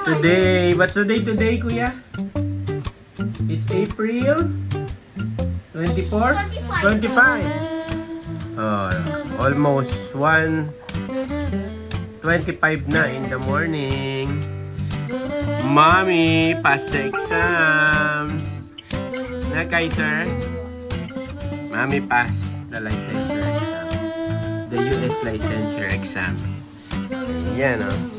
Today, what's the day today, Kuya? It's April 24? 25. Oh, almost 1:25 na in the morning. Mommy, passed the exams. Na, Kaiser? Mommy passed the licensure exam. The US licensure exam. Yan, oh.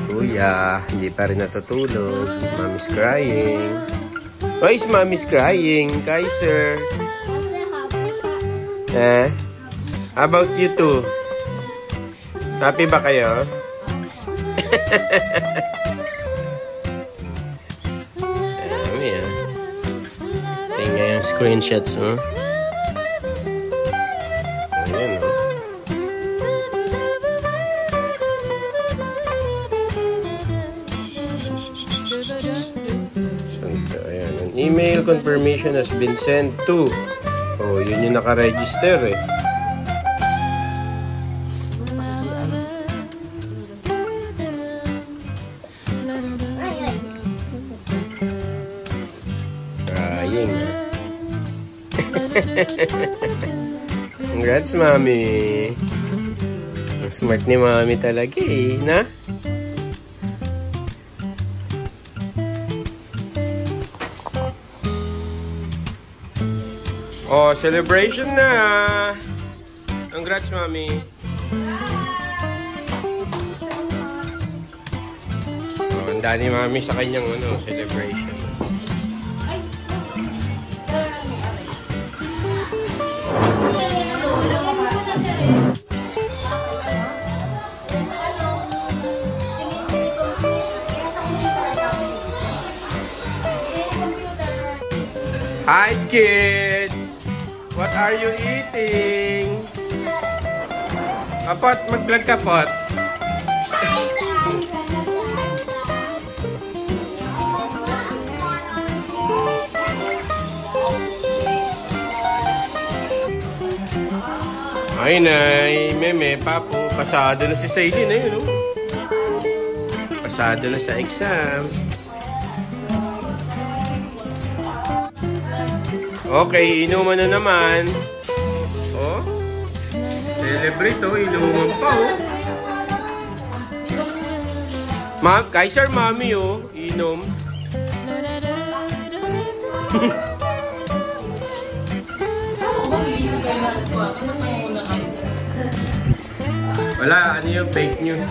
Kuya, hindi pa rin natutulog. Mommy's crying. Why is Mommy's crying, Kaiser? Eh? How about you two? Happy ba kayo? Mami, ah. Tingnan yung screenshots mo. Ayan, oh. Ayan. An email confirmation has been sent to. Oh, yun yung naka-register eh. Crying. Congrats, Mami. Ang smart ni Mami talaga eh, na? Oh, celebration na! Congrats, Mami. Oh, handa ni Mami sa kanyang celebration. Hi, kids! What are you eating? Pot, mag-vlog ka, Pot. Ay, Nay, Meme, Papo, pasado na si Sailin, eh, no? Pasado na sa exam. Okay, inuman na naman. Oh. Celebrate, oh. Inuman pa, oh. Kaiser, Mami, oh. Inom. Wala, ano yung fake news?